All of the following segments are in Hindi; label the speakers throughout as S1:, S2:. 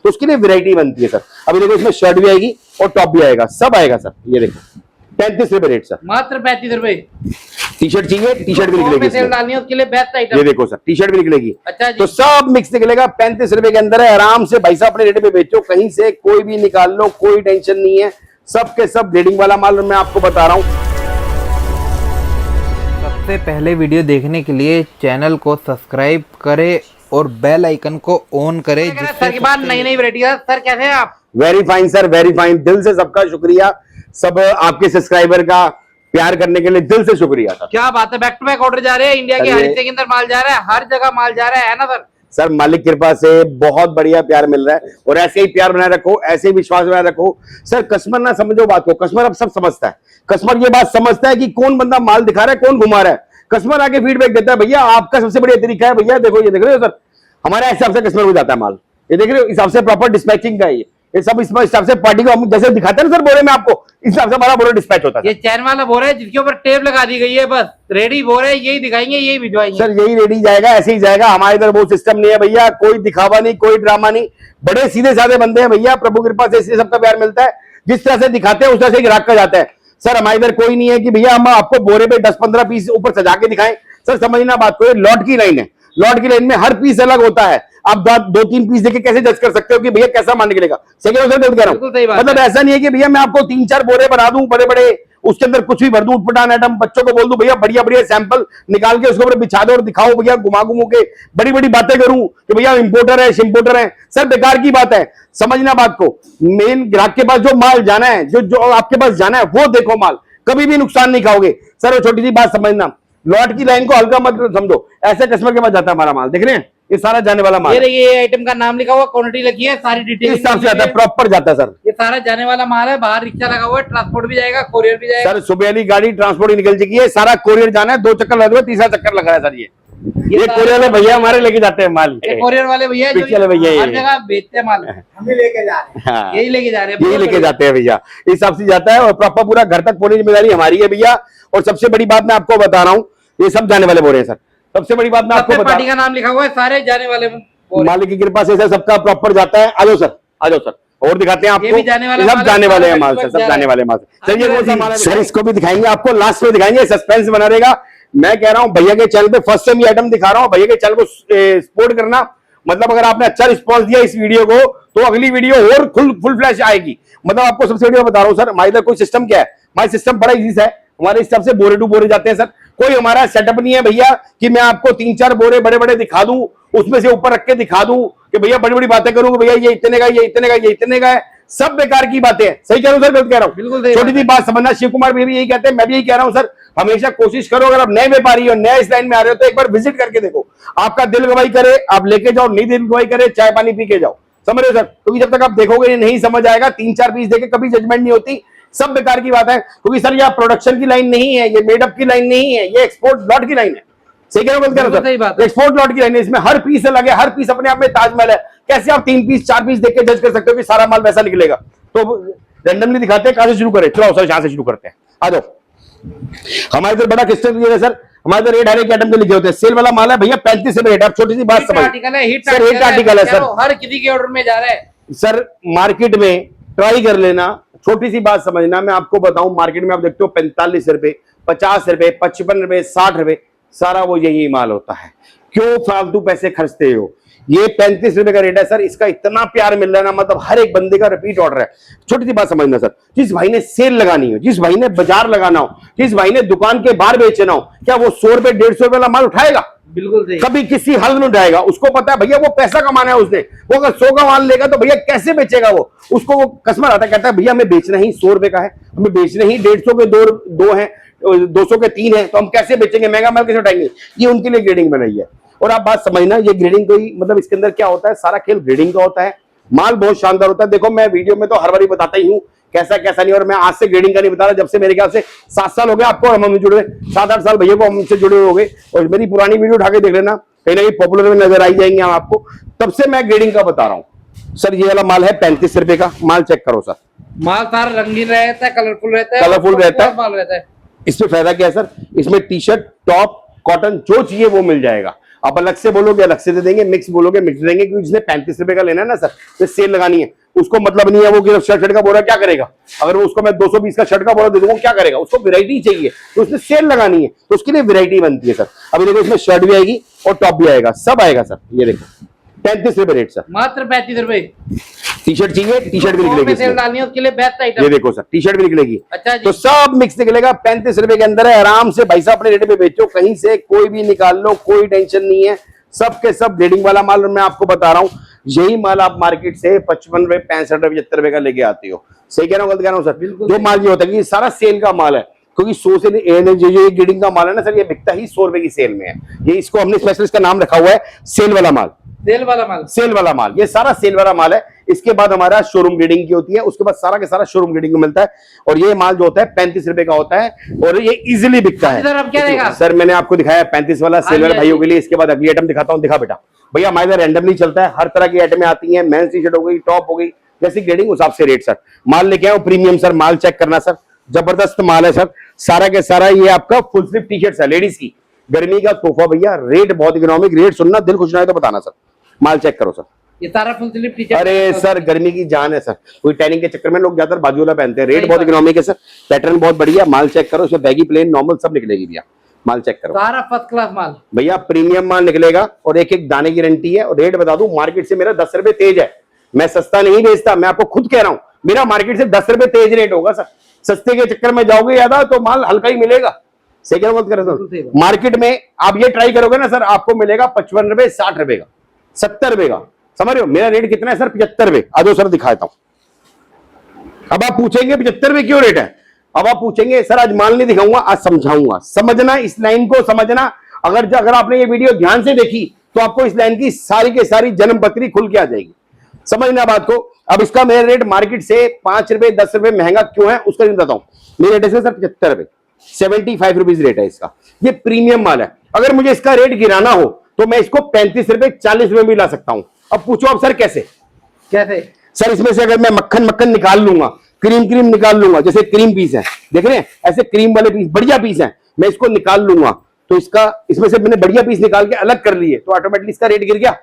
S1: तो उसके लिए वैरायटी बनती है सर। अभी देखो इसमें शर्ट भी आएगी और टॉप भी आएगा, सब आएगा सर। ये देखो 35 रुपए रेट सर,
S2: मात्र 35 रुपए।
S1: टी शर्ट चाहिए, टी शर्ट भी निकलेगी
S2: सेल डालनी है उसके लिए बेस्ट आइटम।
S1: ये देखो सर, टी शर्ट भी निकलेगी।
S2: अच्छा जी।
S1: तो सब मिक्स निकलेगा, 35 रुपए के अंदर है। आराम से भाई साहब अपने रेट पे बेचो, कहीं से कोई भी निकाल लो, कोई टेंशन नहीं है। सब के सब ग्रेडिंग वाला माल मैं आपको बता रहा हूँ।
S3: सबसे पहले वीडियो देखने के लिए चैनल को सब्सक्राइब करें और बेल आइकन को ऑन करें।
S2: सर के बाद नई नई वैरायटी है। सर कैसे हैं आप?
S1: Very fine sir, very fine. दिल से सबका शुक्रिया, सब आपके सब्सक्राइबर का प्यार करने के लिए दिल से शुक्रिया सर।
S2: क्या बात है, बैक टू बैक ऑर्डर जा रहे हैं। इंडिया के हर हिस्से के अंदर माल जा रहा है, हर जगह माल जा रहा है ना सर?
S1: सर मालिक कृपा से बहुत बढ़िया प्यार मिल रहा है और ऐसे ही प्यार बनाए रखो, ऐसे ही विश्वास बनाए रखो सर। कस्टमर ना समझो बात को, कस्टमर अब सब समझता है। कस्टमर ये बात समझता है कि कौन बंदा माल दिखा रहा है, कौन घुमा रहा है। कस्टमर आके फीडबैक देता है, भैया आपका सबसे बढ़िया तरीका है, भैया देखो ये देख रहे हो सर, हमारे हिसाब से कस्टमर को जाता है माल। ये देख रहे हो, इस हिसाब से प्रॉपर डिस्पैचिंग का है ये सब इस हिसाब से पार्टी को हम जैसे दिखाते हैं ना सर बोरे में, आपको इस हिसाब से हमारा बोरा डिस्पैच होता है।
S2: ये चैन वाला बोरा है जिसके ऊपर टेप लगा दी गई है, बस रेडी बोरा है, यही दिखाएंगे यही भिजवाएंगे
S1: सर। यही रेडी जाएगा, ऐसे ही जाएगा। हमारे इधर वो सिस्टम नहीं है भैया, कोई दिखावा नहीं, कोई ड्रामा नहीं। बड़े सीधे साधे बंदे हैं भैया, प्रभु कृपा से इसलिए सबका प्यार मिलता है। जिस तरह से दिखाते हैं उस तरह से ग्राहक का जाता है सर। हमारे इधर कोई नहीं है कि भैया हम आपको बोरे पे 10-15 पीस ऊपर सजा के दिखाएं सर। समझना बात को, लॉट की लाइन है, लॉट की लाइन में हर पीस अलग होता है। आप 2-3 पीस देके कैसे जज कर सकते हो कि भैया कैसा माल निकलेगा? सही कह रहा हूं। मतलब ऐसा नहीं है कि भैया मैं आपको 3-4 बोरे बना दूं बड़े बड़े, उसके अंदर कुछ भी भर दूं, उटपटांग आइटम, बच्चों को बोल दूं भैया बढ़िया बढ़िया सैंपल निकाल के उसके ऊपर बिछा दो और दिखाओ भैया, घुमा घुमू के बड़ी बड़ी बातें करूं कि भैया इंपोर्टर है शिम्पोर्टर है। सर बेकार की बात है, समझना बात को। मेन ग्राहक के पास जो माल जाना है, जो आपके पास जाना है वो देखो माल, कभी भी नुकसान नहीं खाओगे सर। वो छोटी सी बात समझना, लॉट की लाइन को हल्का मत समझो। ऐसे कस्टमर के पास जाता है हमारा माल, देख रहे हैं ये सारा जाने वाला माल।
S2: ये आइटम का नाम लिखा हुआ, क्वांटिटी लिखी है, सारी डिटेल
S1: इस हिसाब से आता है, प्रॉपर जाता है सर।
S2: ये सारा जाने वाला माल है। बाहर रिक्शा लगा हुआ है, ट्रांसपोर्ट भी जाएगा, कोरियर भी जाएगा
S1: सर। सुबह वाली गाड़ी ट्रांसपोर्ट निकल चुकी है, सारा कोरियर जाना है। 2 चक्कर लगे हुए, तीसरा चक्कर लगा है सर। ये कोरियर वाले भैया हमारे लेके जाते हैं माल।
S2: कोरियर वाले भैया
S1: भैया
S2: हर जगह बेचते हैं माल, हम लेके जा रहे हैं। यही लेके जा रहे हैं,
S1: यही लेके जाते हैं भैया। इस हिसाब से जाता है और प्रॉपर पूरा घर तक पूरी जिम्मेदारी हमारी है भैया। और सबसे बड़ी बात मैं आपको बता रहा हूँ, ये सब जाने वाले बोरे हैं सर। सबसे बड़ी बात मैं आपको बता,
S2: पार्टी का नाम लिखा हुआ है, सारे जाने वाले
S1: मालिक की कृपा से सर सबका प्रॉपर जाता है। आ जाओ सर, आ जाओ सर और दिखाते हैं आपको। सब जाने वाले हैं माल सर, सब जाने वाले माल सर। ये वो सर, इसको भी दिखाएंगे आपको, लास्ट में दिखाएंगे, सस्पेंस बना रहेगा। मैं कह रहा हूँ भैया के चैनल पे फर्स्ट टाइम ये आइटम दिखा रहा हूँ। भैया के चैनल को सपोर्ट करना, मतलब अगर आपने अच्छा रिस्पॉन्स दिया इस वीडियो को तो अगली वीडियो और फुल फ्लैश आएगी। मतलब आपको सबसे बढ़िया बता रहा हूँ सर, हमारे इधर कोई सिस्टम क्या है, हमारा सिस्टम बड़ा इजी है। हमारे हिसाब से बोरे टू बोरे जाते हैं सर। कोई हमारा सेटअप नहीं है भैया कि मैं आपको 3-4 बोरे बड़े बड़े दिखा दूं, उसमें से ऊपर रख के दिखा दूं कि भैया बड़ी बड़ी बातें करूं कि भैया ये इतने का, ये इतने का, ये इतने का है। सब बेकार की बातें हैं। सही कह रहा हूं सर, गलत कह रहा हूं?
S2: बिल्कुल
S1: छोटी सी बात समझना। शिव कुमार भी यही कहते हैं, मैं भी यही कह रहा हूं सर। हमेशा कोशिश करो, अगर आप नए व्यापारी हो, नए इस लाइन में आ रहे हो तो एक बार विजिट करके देखो। आपका दिल गवाही करे आप लेके जाओ, नहीं दिल गवाही करे चाय पानी पी के जाओ। समझ रहे हो सर? क्योंकि जब तक आप देखोगे नहीं समझ आएगा। 3-4 पीस देके कभी जजमेंट नहीं होती। सब बेकार की बात है, क्योंकि सर ये प्रोडक्शन की लाइन नहीं है, ये मेडअप की लाइन नहीं है, ये एक्सपोर्ट लॉट की लाइन है। सही कह रहा हूं सर? एक्सपोर्ट लॉट की लाइन है। इसमें हर पीस अलग है, हर पीस अपने आप में ताजमहल है। कैसे आप 3 पीस 4 पीस देख के जज कर सकते हो कि सारा माल वैसा निकलेगा? तो रैंडमली दिखाते हैं। कहां से शुरू करें? चलो सर यहां से शुरू करते हैं, आ जाओ। हमारे इधर बड़ा किस्टम है सर। हमारे इधर रेट हर एक आइटम के लिखे होते हैं। सेल वाला माल है भैया 35 रुपए रेट। आप छोटी सी बात समझ,
S2: हिट आर्टिकल है सर, हर किसी के ऑर्डर में जा रहा है
S1: सर। मार्केट में ट्राई कर लेना, छोटी सी बात समझना। मैं आपको बताऊं, मार्केट में आप देखते हो 45 रुपए, 50 रुपए, 55 रुपए, 60 रुपए, सारा वो यही माल होता है। क्यों फालतू पैसे खर्चते हो? ये 35 रुपए का रेट है सर। इसका इतना प्यार मिल रहा है ना, मतलब हर एक बंदे का रिपीट ऑर्डर है। छोटी सी बात समझना सर, जिस भाई ने सेल लगानी हो, जिस भाई ने बाजार लगाना हो, जिस भाई ने दुकान के बाहर बेचना हो, क्या वो 100 रुपए 150 रुपए वाला माल उठाएगा?
S2: बिल्कुल सही।
S1: कभी किसी हाल में उठाएगा? उसको पता है भैया वो पैसा कमाना है उसने। वो अगर 100 का माल लेगा तो भैया कैसे बेचेगा वो? उसको वो कस्टमर आता है, कहता है भैया हमें बेचना ही 100 रुपए का है, हमें बेचना ही 150 के दो है, 200 के 3 है, तो हम कैसे बेचेंगे? महंगा माल कैसे उठाएंगे? ये उनके लिए ग्रेडिंग बनाई है। और आप बात समझना, ये ग्रेडिंग कोई मतलब इसके अंदर क्या होता है, सारा खेल ग्रेडिंग का होता है। माल बहुत शानदार होता है। देखो मैं वीडियो में तो हर बार बताता ही हूँ कैसा कैसा नहीं, और मैं आज से ग्रेडिंग का नहीं बता रहा। जब से मेरे ख्याल से 7 साल हो गए आपको हम जुड़े, 7-8 साल भैया को हमसे जुड़े हो गए। और मेरी पुरानी वीडियो उठा के देख लेना, कहीं ना कहीं पॉपुलर में नजर आई जाएंगे हम आपको। तब से मैं ग्रेडिंग का बता रहा हूँ सर। ये वाला माल है 35 रुपए का। माल चेक करो सर,
S2: माल सारा रंगीन रहता है, कलरफुल रहता है,
S1: माल रहता है। इसमें फायदा क्या है सर? इसमें टी शर्ट, टॉप, कॉटन जो चाहिए वो मिल जाएगा। आप अलग से बोलोगे अलग से दे देंगे, मिक्स बोलोगे मिक्स दे देंगे, क्योंकि जिसने 35 रुपए का लेना है ना सर, तो सेल लगानी है, उसको मतलब नहीं है वो कि शर्ट का बोरा क्या करेगा, अगर वो उसको मैं 220 का शर्ट का बोरा दे दूंगा क्या करेगा, उसको वैरायटी चाहिए, तो उसने सेल लगानी है, तो उसके लिए वैरायटी बनती है सर। अभी देखो इसमें शर्ट भी आएगी और टॉप भी आएगा, सब आएगा सर। ये देखो 35 रुपए रेट सर,
S2: मात्र 35 रुपए।
S1: टी शर्ट चाहिए, टी शर्ट भी निकलेगी
S2: सेल डालनी है उसके लिए बेस्ट आइटम।
S1: ये देखो सर, टी शर्ट भी निकलेगी।
S2: अच्छा जी।
S1: तो सब मिक्स निकलेगा, 35 रुपए के अंदर है, आराम से भाई साहब अपने रेट पे बेचो, कहीं से कोई भी निकाल लो, कोई टेंशन नहीं है, सब के सब ग्रेडिंग वाला माल। और मैं आपको बता रहा हूँ यही माल आप मार्केट से 55 रुपए 65 रुपए 75 रुपए का लेके आते हो। सही कह रहा हूँ गलत कह रहा हूँ सर? जो माल ये होता है कि सारा सेल का माल है, क्योंकि 100 से जो ग्रेडिंग का माल है ना सर, ये बिकता ही 100 रुपए की सेल में है। ये इसको हमने स्पेशलिस्ट का नाम रखा हुआ है सेल वाला माल।
S2: सेल वाला माल,
S1: सेल वाला माल, ये सारा सेल वाला माल है। इसके बाद हमारा शोरूम ग्रेडिंग की होती है, उसके बाद सारा के सारा शोरूम ग्रेडिंग को मिलता है। और ये माल जो होता है 35 रुपए का होता है और ये इजीली बिकता है।
S2: सर अब क्या रहेगा?
S1: सर मैंने आपको दिखाया 35 वाला सेल वाले भाइयों के लिए। इसके बाद अगली आइटम दिखाता हूँ, दिखा बेटा। भैया हमारे इधर रैंडमली चलता है, हर तरह की आइटमें आती हैं, मेंस टी शर्ट हो गई, टॉप हो गई, जैसी ग्रेडिंग उस हिसाब से रेट सर। माल लेके आओ प्रीमियम सर, माल चेक करना सर, जबरदस्त माल है सर, सारा के सारा। ये आपका फुल स्लीव टी शर्ट है लेडीज की, गर्मी का तोहफा भैया, रेट बहुत इकोनॉमिक, रेट सुनना दिल खुश ना है तो बताना सर। माल चेक करो सर,
S2: ये सारा फुल स्लीव टी शर्ट।
S1: अरे सर गर्मी की जान है सर, कोई टैनिंग के चक्कर में लोग ज्यादातर बाजू वाला पहनते हैं। रेट बहुत इकोनॉमिक है सर, पैटर्न बहुत बढ़िया, माल चेक करो, इसमें बैगी प्लेन नॉर्मल सब निकलेगी भैया। माल चेक करो,
S2: सारा फर्स्ट क्लास माल
S1: भैया, प्रीमियम माल निकलेगा और एक एक दाने की गारंटी है। और रेट बता दूं, मार्केट से मेरा 10 रुपए तेज है, मैं सस्ता नहीं बेचता, मैं आपको खुद कह रहा हूं, मेरा मार्केट से 10 रुपए तेज रेट होगा सर। सस्ते के चक्कर में जाओगे ज्यादा तो माल हल्का ही मिलेगा। सही क्या मत करें सर, मार्केट में आप ये ट्राई करोगे ना सर, आपको मिलेगा 55 रुपए 60 रुपए का, 70 रुपए का, समझ रहे हो? मेरा रेट कितना है सर? 75 रुपए। आ जाओ सर दिखाता हूं। अब आप पूछेंगे 75 रुपए क्यों रेट है? अब आप पूछेंगे सर आज माल नहीं दिखाऊंगा, आज समझाऊंगा। समझना, इस लाइन को समझना। अगर आपने ये वीडियो ध्यान से देखी तो आपको इस लाइन की सारी के सारी जन्म पत्री खुल के आ जाएगी। समझना बात को। अब इसका मेरा रेट मार्केट से 5 रुपए 10 रुपए महंगा क्यों है उसका बताता हूं। मेरे रेट है सर 75 रुपए, 75 रुपीज रेट है इसका। ये प्रीमियम माल है। अगर मुझे इसका रेट गिराना हो तो मैं इसको 35 रुपए 40 रुपए भी ला सकता हूं। अब पूछो अब सर कैसे
S2: कैसे?
S1: सर इसमें से अगर मैं मक्खन निकाल लूंगा, क्रीम निकाल लूंगा, जैसे क्रीम पीस है, देख रहे हैं ऐसे क्रीम वाले पीस बढ़िया पीस है, मैं इसको निकाल लूंगा तो इसमें से मैंने बढ़िया पीस निकाल के अलग कर लिए तो ऑटोमेटिकली इसका रेट गिर गया।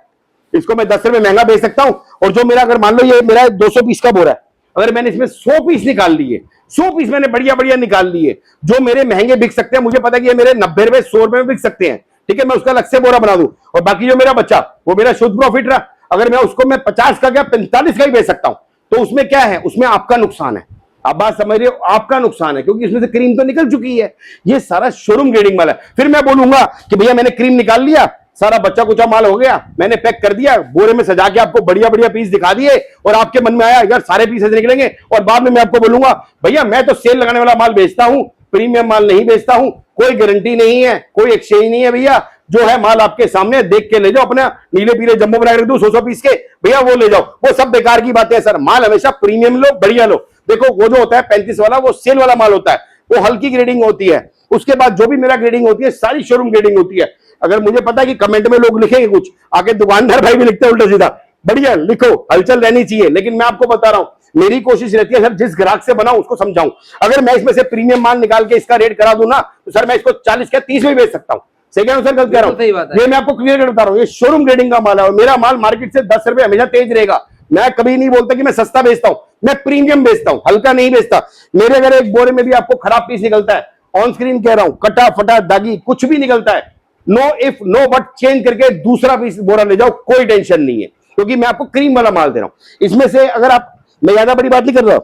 S1: इसको मैं 10 रुपए महंगा बेच सकता हूं। और जो मेरा अगर मान लो ये मेरा 200 पीस का बोरा है, अगर मैंने इसमें 100 पीस निकाल लिए, 100 पीस मैंने बढ़िया निकाल लिए जो मेरे महंगे बिक सकते हैं, मुझे पता है कि ये मेरे 90 रुपए 100 रुपए में बिक सकते हैं, ठीक है, मैं उसका अलग से बोरा बना दूं और बाकी जो मेरा बच्चा वो मेरा शुद्ध प्रॉफिट रहा। अगर मैं उसको मैं 50 का क्या 45 का ही बेच सकता हूं तो उसमें क्या है? उसमें आपका नुकसान है। आप बात समझ रहे हो? आपका नुकसान है क्योंकि इसमें से क्रीम तो निकल चुकी है। ये सारा शोरूम ग्रेडिंग वाला है। फिर मैं बोलूंगा कि भैया मैंने क्रीम निकाल लिया, सारा बच्चा कुचा माल हो गया, मैंने पैक कर दिया, बोरे में सजा के आपको बढ़िया पीस दिखा दिए और आपके मन में आया यार सारे पीस ऐसे निकलेंगे और बाद में मैं आपको बोलूंगा भैया मैं तो सेल लगाने वाला माल बेचता हूं, प्रीमियम माल नहीं बेचता हूं, कोई गारंटी नहीं है, कोई एक्सचेंज नहीं है भैया, जो है माल आपके सामने देख के ले जाओ, अपना नीले पीले जम्बो बना के रख दो 100 पीस के, भैया वो ले जाओ, वो सब बेकार की बातें हैं सर। माल हमेशा प्रीमियम लो, बढ़िया लो। देखो वो जो होता है 35 वाला वो सेल वाला माल होता है, वो हल्की ग्रेडिंग होती है। उसके बाद जो भी मेरा ग्रेडिंग होती है सारी शोरूम ग्रेडिंग होती है। अगर मुझे पता है कि कमेंट में लोग लिखेंगे कुछ, आगे दुकानदार भाई भी लिखते हैं उल्टा सीधा, बढ़िया लिखो, हलचल रहनी चाहिए, लेकिन मैं आपको बता रहा हूं मेरी कोशिश रहती है सर जिस ग्राहक से बनाऊं उसको समझाऊं। अगर मैं इसमें से प्रीमियम माल निकाल के इसका रेट करा दूं ना तो सर मैं इसको 40 का 30 में बेच सकता हूं। सही कह रहा हूं सर गलत कह रहा हूं? ये मैं आपको क्लियर कर बता रहा हूं, ये शोरूम ग्रेडिंग का माल है और मेरा माल मार्केट से 10 रुपए हमेशा तेज रहेगा। मैं कभी नहीं बोलता कि मैं सस्ता बेचता हूं, मैं प्रीमियम बेचता हूं, हल्का नहीं बेचता। मेरे अगर एक बोरे में भी आपको खराब पीस निकलता है, ऑन स्क्रीन कह रहा हूं, कटा फटा दागी कुछ भी निकलता है, no if no but change करके दूसरा पीस बोरा ले जाओ, कोई टेंशन नहीं है, क्योंकि मैं आपको क्रीम वाला माल दे रहा हूं। इसमें से अगर आप, मैं ज्यादा बड़ी बात नहीं कर रहा,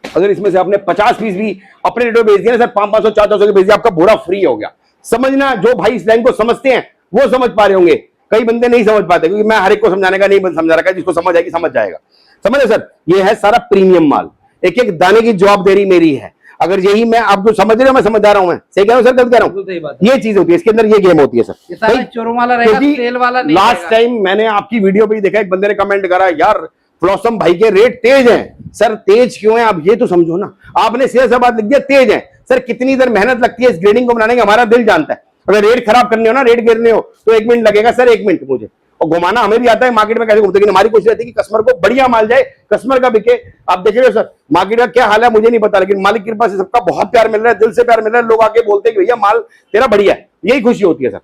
S1: अगर इसमें से आपने 50 पीस भी अपने रेट में बेच दिया ना सर, 500 400 के बेच दिया, आपका बोरा फ्री हो गया। समझना, जो भाई इस लाइन को समझते हैं वो समझ पा रहे होंगे, कई बंदे नहीं समझ पाते, क्योंकि मैं हर एक को समझाने का नहीं समझा रखा, जिसको समझ आएगी समझ जाएगा। समझे सर? ये है सारा प्रीमियम माल, एक एक दाने की जवाबदेही मेरी है। अगर यही मैं आप जो समझ रहे हो, मैं समझा रहा हूं, मैं सही कह रहा हूं सर गलत कह रहा हूं? ये चीज होती है इसके अंदर, ये गेम होती है सर।
S2: शोरूम वाला रहेगा, सेल वाला नहीं।
S1: लास्ट टाइम मैंने आपकी वीडियो पे देखा, एक बंदे ने कमेंट करा यार फ्लॉसम भाई के रेट तेज हैं। सर तेज क्यों है आप ये तो समझो ना। आपने सीधा सा बात लिख दिया तेज है। सर कितनी देर मेहनत लगती है इस ग्रेडिंग को बनाने की, हमारा दिल जानता है। अगर रेट खराब करने हो ना, रेट गिरने हो तो 1 मिनट लगेगा सर, 1 मिनट मुझे, और घुमाना हमें भी आता है, मार्केट में कैसे घूमते, लेकिन हमारी कोशिश रहती है कि कस्टमर को बढ़िया माल जाए, कस्टमर का बिके। आप देखिए सर मार्केट का क्या हाल है मुझे नहीं पता, लेकिन मालिक की कृपा से सबका बहुत प्यार मिल रहा है, दिल से प्यार मिल रहा है। लोग आके बोलते हैं कि भैया माल तेरा बढ़िया है, यही खुशी होती है सर।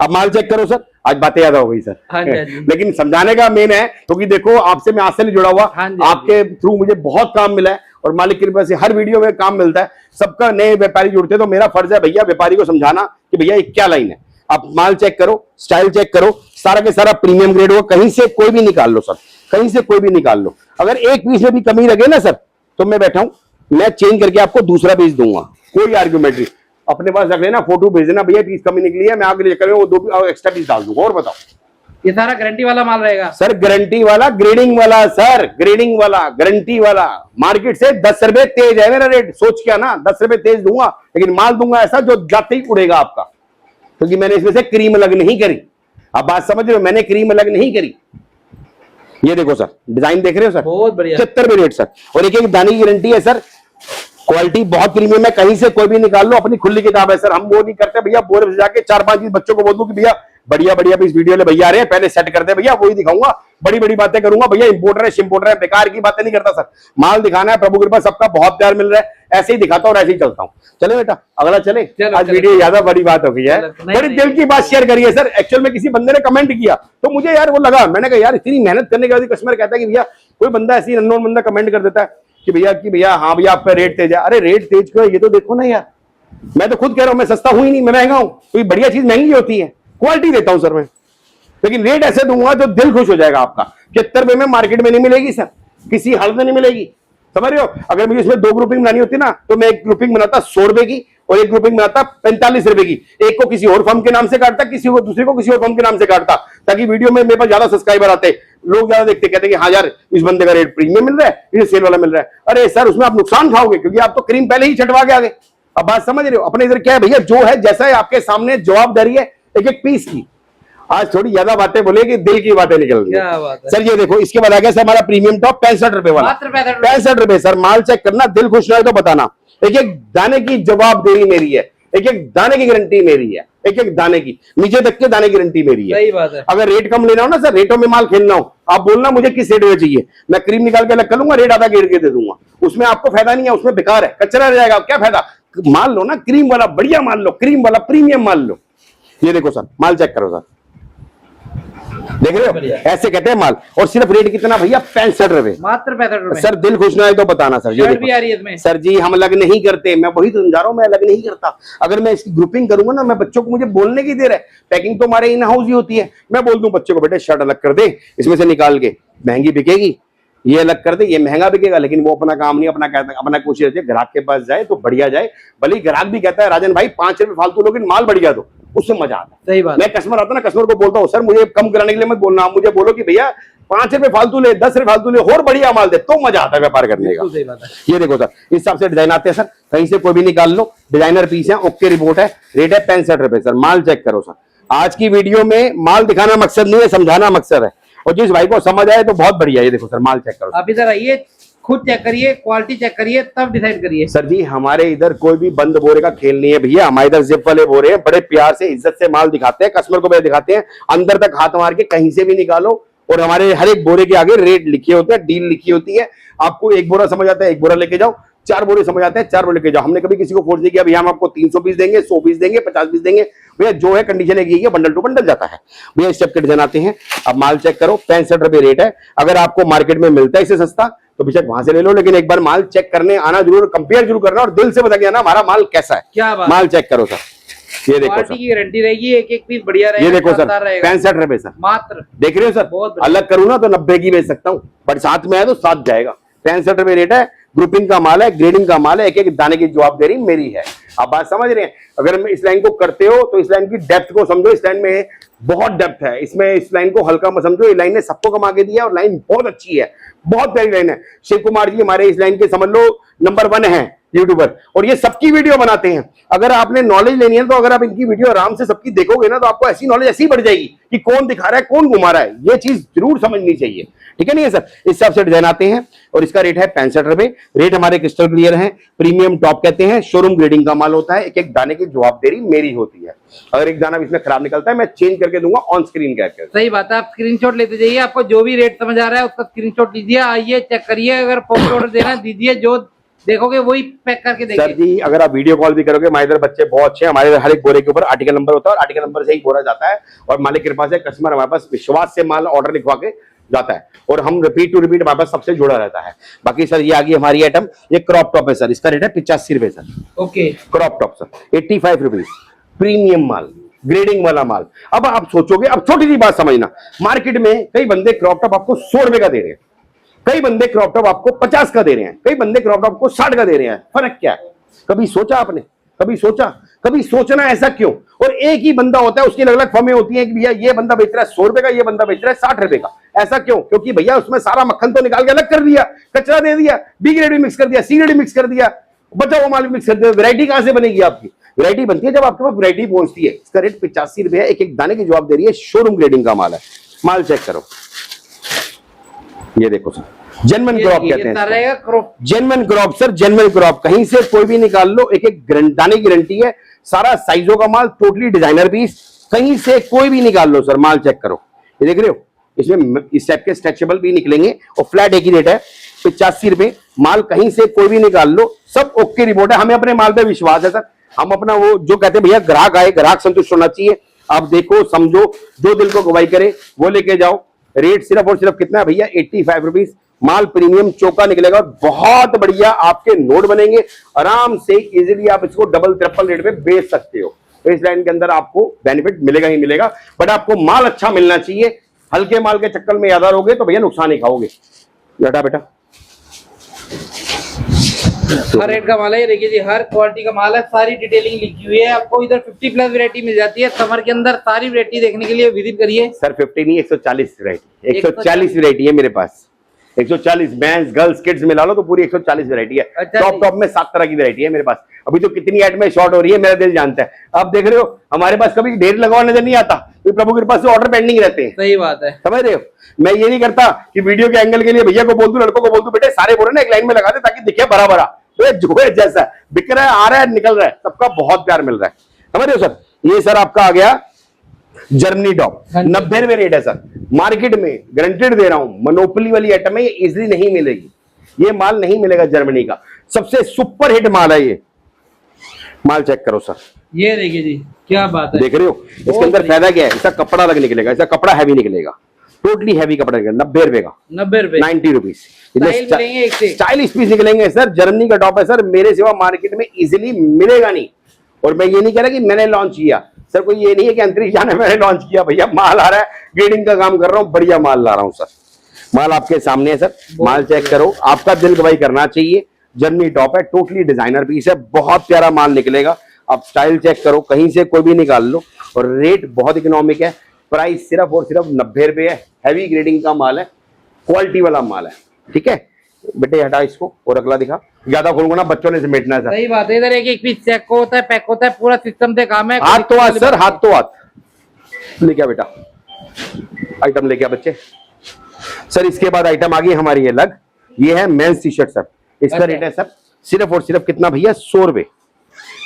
S1: अब माल चेक करो सर, आज बातें ज्यादा हो गई सर।
S2: हाँ जी, हाँ जी।
S1: लेकिन समझाने का मेन है, क्योंकि देखो आपसे मैं आज से नहीं जुड़ा हुआ,
S2: हाँ जी, हाँ
S1: आपके थ्रू मुझे बहुत काम मिला है और मालिक की कृपा से हर वीडियो में काम मिलता है। सबका नए व्यापारी जुड़ते हैं, तो मेरा फर्ज है भैया व्यापारी को समझाना कि भैया ये क्या लाइन है। आप माल चेक करो, स्टाइल चेक करो, सारा के सारा प्रीमियम ग्रेड हो, कहीं से कोई भी निकाल लो सर, कहीं से कोई भी निकाल लो। अगर एक पीस में भी कमी लगे ना सर, तो मैं बैठा हूं, मैं चेंज करके आपको दूसरा पीस दूंगा, कोई आर्ग्यूमेंट नहीं। अपने पास रख लेना, फोटो भेज देना, भैया पीस कमी निकली है, मैं आपके लिए चक्कर में वो 2 एक्स्ट्रा पीस डाल दूंगा। और बताओ,
S2: ये सारा गारंटी वाला माल रहेगा
S1: सर गारंटी वाला, ग्रेडिंग वाला सर, ग्रेडिंग वाला, गारंटी वाला। मार्केट से 10 रुपए तेज है मेरा रेट, सोच क्या ना, 10 रुपए तेज दूंगा, लेकिन माल दूंगा ऐसा जो जाते ही उड़ेगा आपका, क्योंकि मैंने इसमें से क्रीम अलग नहीं करी। आप बात समझ रहे हो, मैंने क्रीम अलग नहीं करी। ये देखो सर, डिजाइन देख रहे हो सर,
S2: बहुत बढ़िया।
S1: 76 रुपए रेट सर, और एक एक दाने की गारंटी है सर। क्वालिटी बहुत प्रीमियम है, कहीं से कोई भी निकाल लो, अपनी खुली किताब है सर। हम वो नहीं करते भैया, बोरे में जाके 4-5 चीज बच्चों को बोल दूं कि भैया बढ़िया बढ़िया इस वीडियो ले भैया आ रहे हैं, पहले सेट कर दे भैया, वही दिखाऊंगा, बड़ी बड़ी बातें करूंगा भैया, इंपोर्टर है शिम्पोर्टर है, बेकार की बातें नहीं करता सर। माल दिखाना है, प्रभु कृपा सबका बहुत प्यार मिल रहा है, ऐसे ही दिखाता हूँ और ऐसे ही चलता हूँ। चले बेटा, अगला चले। आज वीडियो ज्यादा बड़ी बात हो गई है, बड़ी दिल की बात शेयर करिए सर। एक्चुअल में किसी बंदे ने कमेंट किया तो मुझे यार वो लगा, मैंने कहा यार इतनी मेहनत करने के बाद कस्टमर कहता है कि भैया, कोई बंदा ऐसी अननोन बंदा कमेंट कर देता है कि भैया हाँ भैया आपका रेट तेज है। अरे रेट तेज क्यों है ये तो देखो ना यार, मैं तो खुद कह रहा हूं मैं सस्ता हूं ही नहीं, मैं महंगा हूं। कोई बढ़िया चीज महंगी होती है, क्वालिटी देता हूं सर मैं, लेकिन रेट ऐसे दूंगा जो दिल खुश हो जाएगा आपका। 76 रुपए में मार्केट में नहीं मिलेगी सर, किसी हाल में नहीं मिलेगी, समझ रहे हो। अगर मुझे इसमें 2 ग्रुपिंग बनानी होती ना, तो मैं एक ग्रुपिंग बनाता 100 रुपए की और एक ग्रुपिंग बनाता 45 रुपए की। एक को किसी और फर्म के नाम से काटता, किसी को दूसरे को किसी और फर्म के नाम से काटता, ताकि वीडियो में मेरे पास ज्यादा सब्सक्राइबर आते, लोग ज्यादा देखते, कहते कि हाँ यार इस बंदे का रेट प्रीमियम मिल रहा है, इसे सेल वाला मिल रहा है। अरे सर उसमें आप नुकसान खाओगे, क्योंकि आप तो क्रीम पहले ही छटवा के आ गए। अब बात समझ रहे हो, अपने इधर क्या है भैया, जो है जैसा है आपके सामने जवाबदारी है एक एक पीस की। आज थोड़ी ज्यादा बातें बोले कि दिल की बातें निकल रही है सर। ये देखो, इसके बाद आ गया सर हमारा प्रीमियम टॉप 65 रुपए वाला, 65 रुपए सर। माल चेक करना, दिल खुश रहे तो बताना, एक एक दाने की जवाबदेही मेरी है, एक एक दाने की गारंटी मेरी है, एक एक दाने की, नीचे तक के दाने की गारंटी मेरी है।
S2: सही बात है।
S1: अगर रेट कम लेना हो ना सर, रेटों में माल खेलना हो, आप बोलना मुझे किस रेट में चाहिए, मैं क्रीम निकाल के अलग कर लूंगा, रेट आधा गिर के दे दूंगा। उसमें आपको फायदा नहीं है, उसमें बेकार है, कचरा रह जाएगा, क्या फायदा। माल लो ना क्रीम वाला, बढ़िया माल लो, क्रीम वाला प्रीमियम माल लो। ये देखो सर, माल चेक करो सर, देख रहे हो, ऐसे कहते हैं माल। और सिर्फ रेट कितना भैया, 65 रुपए,
S2: मात्र 65 रुपए।
S1: सर दिल खुश ना है तो बताना सर। ये
S2: शर्ट भी आ रही है इसमें
S1: सर जी, हम अलग नहीं करते, मैं वही तो समझा रहा हूं, मैं अलग नहीं करता। अगर मैं इसकी ग्रुपिंग करूंगा ना, मैं बच्चों को, मुझे बोलने की देर है, पैकिंग तो हमारे इन हाउस ही होती है, मैं बोल दूं बच्चों को बेटे शर्ट अलग कर दे, इसमें से निकाल के, महंगी बिकेगी, ये अलग कर दे, ये महंगा बिकेगा। लेकिन वो अपना काम नहीं, अपना कहता, अपना कोशिश रहती है ग्राहक के पास जाए तो बढ़िया जाए। भले ग्राहक भी कहता है राजन भाई 5 रुपए फालतू, लेकिन माल बढ़िया दो, उससे मजा आता है।
S2: सही बात।
S1: मैं कस्टमर आता ना, कस्टमर को बोलता हूँ सर मुझे कम कराने के लिए मत बोलना, मुझे बोलो कि भैया 5 रुपए फालतू ले, 10 रुपए फालतू ले, और बढ़िया माल दे, तो मजा आता है व्यापार करने का।
S2: सही बात है।
S1: ये देखो सर, इस हिसाब से डिजाइन आते हैं सर, कहीं से कोई भी निकाल लो, डिजाइनर पीस है, ओके रिपोर्ट है, रेट है 65 रुपए सर। माल चेक करो सर। आज की वीडियो में माल दिखाना मकसद नहीं है, समझाना मकसद है, और जिस भाई को समझ आए तो बहुत बढ़िया। ये देखो सर, माल चेक करो।
S2: आप इधर आइए, खुद चेक करिए, क्वालिटी चेक करिए, तब डिसाइड करिए।
S1: सर जी हमारे इधर कोई भी बंद बोरे का खेल नहीं है भैया, हमारे इधर जिप वाले बोरे हैं, बड़े प्यार से इज्जत से माल दिखाते हैं, कस्टमर को भी दिखाते हैं, अंदर तक हाथ मार के कहीं से भी निकालो। और हमारे हर एक बोरे के आगे रेट लिखे होते हैं, डील लिखी होती है। आपको एक बोरा समझ आता है, एक बोरा लेके जाओ, 4 बोरे समझ आते हैं, 4 बोरे लेके जाओ। हमने कभी किसी को फोर्स नहीं किया भैया हम आपको 300 पीस देंगे, 100 पीस देंगे, 50 पीस देंगे। भैया जो है कंडीशन है, बंडल टू बंडल जाता है भैया। स्टेप के डिजाइन आते हैं। अब माल चेक करो, 65 रुपए रेट है। अगर आपको मार्केट में मिलता है इससे सस्ता तो बेशक वहां से ले लो, लेकिन एक बार माल चेक करने आना जरूर, कंपेयर जरूर करना, और दिल से बता के ना हमारा माल कैसा है।
S2: क्या बात।
S1: माल चेक करो सर, ये देखो सर,
S2: की गारंटी रहेगी, एक एक पीस बढ़िया रहेगा।
S1: ये देखो सर 65 रुपए सर,
S2: मात्र।
S1: देख रहे हो सर,
S2: बहुत
S1: अलग करूँ ना तो 90 की बेच सकता हूँ, पर साथ में है तो साथ जाएगा। 65 रुपए रेट है, ग्रुपिंग का माल है, ग्रेडिंग का माल है, एक एक दाने की जवाबदारी मेरी है। आप बात समझ रहे हैं। अगर मैं इस लाइन को करते हो तो इस लाइन की डेप्थ को समझो, इस लाइन में बहुत डेप्थ है, इसमें इस लाइन को हल्का मत समझो। ये लाइन ने सबको कमा के दिया और लाइन बहुत अच्छी है, बहुत प्यारी लाइन है। शिव कुमार जी हमारे इस लाइन के समझ लो नंबर 1 है यूट्यूबर, और ये सबकी वीडियो बनाते हैं। अगर आपने नॉलेज लेनी है तो अगर आप इनकी वीडियो आराम से सबकी देखोगे ना, तो आपको ऐसी नॉलेज ऐसी बढ़ जाएगी कि कौन दिखा रहा है कौन घुमा रहा है, ये चीज जरूर समझनी चाहिए। ठीक है नहीं है सर, इस हिसाब से डिजाइन आते हैं और इसका रेट है 65 रुपए। रेट हमारे क्रिस्टल क्लियर है, प्रीमियम टॉप कहते हैं, शोरूम ग्रेडिंग का माल होता है, एक एक दाने की जवाबदारी मेरी होती है। अगर एक दाना इसमें खराब निकलता है मैं चेंज करके दूंगा ऑन स्क्रीन करके।
S2: सही बात है, आप स्क्रीनशॉट लेते जाइए, आपको जो भी रेट समझ आ रहा है उसका स्क्रीनशॉट लीजिए, आइए चेक करिए, अगर पॉकेट ऑर्डर देना दीजिए, जो देखोगे वही पैक करके
S1: सर
S2: देंगे।
S1: जी अगर आप वीडियो कॉल भी करोगे, हमारे इधर बच्चे बहुत अच्छे हैं, हमारे इधर हर एक बोरे के ऊपर आर्टिकल नंबर होता है और आर्टिकल नंबर से ही बोरा जाता है और मालिक की कृपा से कस्टमर हमारे पास विश्वास से माल ऑर्डर लिखवा के जाता है और हम रिपीट टू रिपीट हमारे पास सबसे जुड़ा रहता है। बाकी सर ये आ गई हमारी आइटम, ये क्रॉप टॉप है सर, इसका रेट है 85 रुपए सर।
S2: Okay,
S1: crop top sir 85 rupees, premium माल, ग्रेडिंग वाला माल। अब आप सोचोगे, अब छोटी सी बात समझना, मार्केट में कई बंदे क्रॉप टॉप आपको 100 रुपए का दे रहे हैं, कई बंदे क्रॉप टॉप आपको 50 का दे रहे हैं, कई बंदे क्रॉप टॉप को 60 का दे रहे हैं। फर्क क्या है? कभी सोचा आपने? कभी सोचा? कभी सोचना ऐसा क्यों? और एक ही बंदा होता है, उसकी अलग अलग फर्में होती हैं कि भैया ये बंदा बेच रहा है 100 रुपए का, ये बंदा बेच रहा है 60 रुपए का। ऐसा क्यों? क्योंकि भैया उसमें सारा मक्खन तो निकाल के अलग कर दिया, कचरा दे दिया, बी ग्रेड भी मिक्स कर दिया, सी ग्रेड भी मिक्स कर दिया, बचा हुआ माल भी मिक्स कर दिया। वैरायटी कहां से बनेगी आपकी? वैरायटी बनती है जब आपके पास वैरायटी पहुंचती है। इसका रेट 85 रुपए है, एक एक दाने की जवाब दे रही है, शोरूम ग्रेडिंग का माल है। माल चेक करो, ये देखो सर, जेन्युइन क्रॉप कहते हैं, genuine crop sir, genuine crop, कहीं से कोई भी निकाल लो, एक एक दाने की गारंटी है, सारा साइजों का माल, टोटली डिजाइनर पीस, कहीं से कोई भी निकाल लो सर। माल चेक करो, ये देख रहे हो, इसमें इस टाइप के स्ट्रेचेबल भी निकलेंगे और फ्लैट एक ही रेट है 85 रुपए। माल कहीं से कोई भी निकाल लो, सब ओके रिपोर्ट है। हमें अपने माल पे विश्वास है सर, हम अपना वो जो कहते हैं भैया ग्राहक आए, ग्राहक संतुष्ट होना चाहिए। आप देखो समझो, जो दिल को गवाही करे वो लेके जाओ। रेट सिर्फ और सिर्फ कितना है भैया? 85 रुपीज। माल प्रीमियम चौका निकलेगा, बहुत बढ़िया आपके नोट बनेंगे, आराम से इजीली आप इसको डबल ट्रिपल रेट पे बेच सकते हो। तो इस लाइन के अंदर आपको बेनिफिट मिलेगा ही मिलेगा, बट आपको माल अच्छा मिलना चाहिए। हल्के माल के चक्कर में ज्यादा रहोगे तो भैया नुकसान ही खाओगे। बेटा बेटा
S2: हर रेट का माल है, देखिए जी, हर क्वालिटी का माल है, सारी डिटेलिंग लिखी हुई है। आपको इधर 50 प्लस वैरायटी मिल जाती है समर के अंदर। सारी वैरायटी देखने के लिए विजिट करिए
S1: सर। 50 नहीं, 140 वैरायटी, 140 वैरायटी है मेरे पास। 140 मेंस गर्ल्स किड्स मिला लो तो पूरी 140 वैरायटी है।
S2: अच्छा,
S1: टॉप टॉप में 7 तरह की वैरायटी है मेरे पास। अभी तो कितनी आइटमें शॉर्ट हो रही है मेरा दिल जानता है। आप देख रहे हो हमारे पास कभी ढेर लगा नजर नहीं आता, तो प्रभु के पास ऑर्डर पेंडिंग रहते हैं।
S2: सही बात है,
S1: समझ रहे हो? मैं ये नहीं करता कि वीडियो के एंगल के लिए भैया को बोल दूं, लड़कों को बोल दूं, बेटे सारे बोरे ना एक लाइन में लगा दे ताकि दिखे भरा भरा। तो जो है जैसा बिक रहा है, आ रहा है, निकल रहा है, सबका बहुत प्यार मिल रहा है। समझ रहे हो सर? ये सर आपका आ गया जर्मनी टॉप, 90 रुपए रेट है सर। मार्केट में गारंटेड दे रहा हूं, मोनोपोली वाली आइटम है, ये इजीली नहीं मिलेगी, ये माल नहीं मिलेगा। जर्मनी का सबसे सुपर हिट माल है ये। माल चेक करो सर,
S2: ये देखिए जी, क्या बात है।
S1: देख रहे हो इसके अंदर फायदा क्या है? इसका कपड़ा अलग निकलेगा, इसका कपड़ा हैवी निकलेगा, टोटली हैवी कपड़ा निकलेगा। 90 रुपए का,
S2: 90 रुपए,
S1: 90 रुपीज।
S2: स्टाइलिश
S1: पीस निकलेंगे सर। जर्मनी का टॉप है सर, मेरे सिवा मार्केट में इजीली मिलेगा नहीं। और मैं ये नहीं कह रहा कि मैंने लॉन्च किया सर, कोई ये नहीं है कि अंतरिक्ष जाने मैंने लॉन्च किया। भैया माल आ रहा है, ग्रेडिंग का काम कर रहा हूँ, बढ़िया माल ला रहा हूँ सर। माल आपके सामने है सर, माल चेक करो, आपका दिल गवाही करना चाहिए। जर्मनी टॉप है, टोटली डिजाइनर पीस है, बहुत प्यारा माल निकलेगा। आप स्टाइल चेक करो, कहीं से कोई भी निकाल लो। और रेट बहुत इकोनॉमिक है, प्राइस सिर्फ और सिर्फ 90 रुपए है। हैवी ग्रेडिंग का माल है, क्वालिटी वाला माल है। ठीक है बेटे, हटा इसको और अगला दिखा। ज्यादा खोलूंगा ना बच्चों ने समेटना है सर।
S2: सही बात है, इधर एक एक पीस चेक होता है, पैक होता है, पूरा सिस्टम से काम है।
S1: हाथ तो हाथ सर, हाथ तो हाथ। लेके आ बेटा, आइटम लेके आ बच्चे। सर इसके बाद आइटम आ गई हमारी अलग, ये है मेंस टी शर्ट सर। इसका रेट है सर सिर्फ और सिर्फ कितना भैया? 100 रुपए।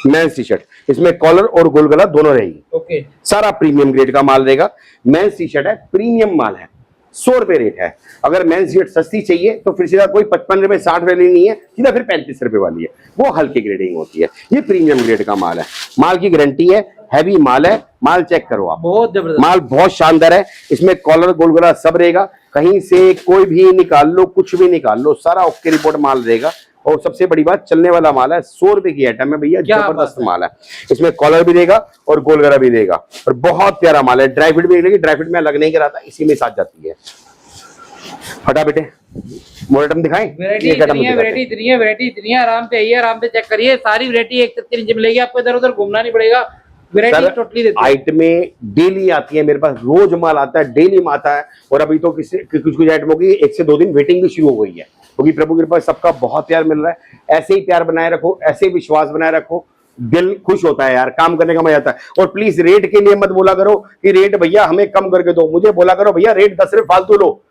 S1: मेंस टी शर्ट, इसमें कॉलर और गोल गला दोनों रहेगी।
S2: ओके,
S1: सारा प्रीमियम ग्रेड का माल रहेगा। मेंस टी शर्ट है, प्रीमियम माल है, 100 रुपए रेट है। अगर मेंस टी शर्ट सस्ती चाहिए तो फिर सीधा कोई 55 रुपए 60 वाली नहीं है, सीधा फिर 35 रुपए वाली है, वो हल्की ग्रेडिंग होती है। ये प्रीमियम ग्रेड का माल है, माल की गारंटी है, हैवी माल है। माल चेक करो आप,
S2: बहुत जबरदस्त
S1: माल, बहुत शानदार है। इसमें कॉलर गोल गला सब रहेगा, कहीं से कोई भी निकाल लो, कुछ भी निकाल लो, सारा ओके रिपोर्ट माल रहेगा। और सबसे बड़ी बात, चलने वाला माल है, 100 रुपए की आइटम है भैया, जबरदस्त माल है। इसमें कॉलर भी देगा और गोल गला भी देगा, और बहुत प्यारा माल है। ड्राई फिट भी देगी, ड्राई फिट में अलग नहीं कराता, इसी में साथ जाती है। हटा बेटे, मोर आइटम दिखाएं।
S2: वैरायटी इतनी है, आराम से आइए, आराम से चेक करिए। सारी वैरायटी एक से नीचे मिलेगी, आपको इधर उधर घूमना नहीं पड़ेगा। वैरायटी टोटली देती है।
S1: आइटमें डेली आती है मेरे पास, रोज माल आता है, डेली माल आता है। और अभी तो कुछ आइटमों की 1 से 2 दिन वेटिंग भी शुरू हो गई है, क्योंकि प्रभु के पास सबका बहुत प्यार मिल रहा है। ऐसे ही प्यार बनाए रखो, ऐसे ही विश्वास बनाए रखो, दिल खुश होता है यार, काम करने का मजा आता है। और प्लीज रेट के लिए मत बोला करो कि रेट भैया हमें कम करके दो, मुझे बोला करो भैया रेट 10 रुपए फालतू लो,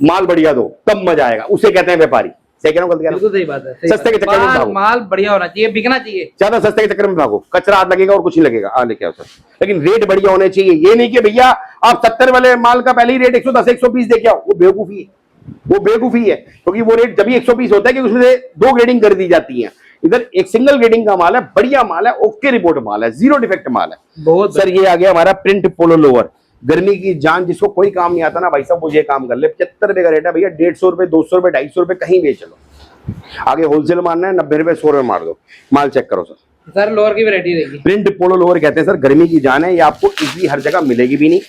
S1: माल बढ़िया दो, तब मजा आएगा। उसे कहते हैं व्यापारी। सही कह रहा हूं, गलती कह रहा हूं?
S2: बिल्कुल सही बात है।
S1: सस्ते के चक्कर में भागो,
S2: माल बढ़िया होना चाहिए, बिकना चाहिए।
S1: ज्यादा सस्ते के चक्कर में भागो, कचरा हाथ लगेगा और कुछ नहीं लगेगा। आ लेके आओ सर, लेकिन रेट बढ़िया होने चाहिए। ये नहीं कि भैया आप 70 वाले माल का पहले ही रेट 110 120 दे के आओ, वो बेवकूफी है। वो बेवकूफी है, क्योंकि वो रेट जब 120 होता है कि उसमें से 2 ग्रेडिंग कर दी जाती है। इधर एक सिंगल ग्रेडिंग का माल है, बढ़िया माल है, ओके रिपोर्ट माल है, 0 डिफेक्ट माल है।
S2: बहुत
S1: सर ये आ गया हमारा प्रिंट पोलो लोअर, गर्मी की जान, जिसको कोई काम नहीं आता ना भाई साहब वो ये काम कर ले। 75 रुपए का रेट है भैया, 150 रुपए, 200 रुपए, 250 रुपए कहीं बेच लो। आगे होलसेल मारना है, 90 रुपए, 100 रुपए मार दो। माल चेक करो
S2: सर लोअर की वैरायटी देखिए,
S1: प्रिंट पोलो लोअर कहते हैं सर, गर्मी की जान है, ये आपको इजीली हर जगह मिलेगी भी नहीं।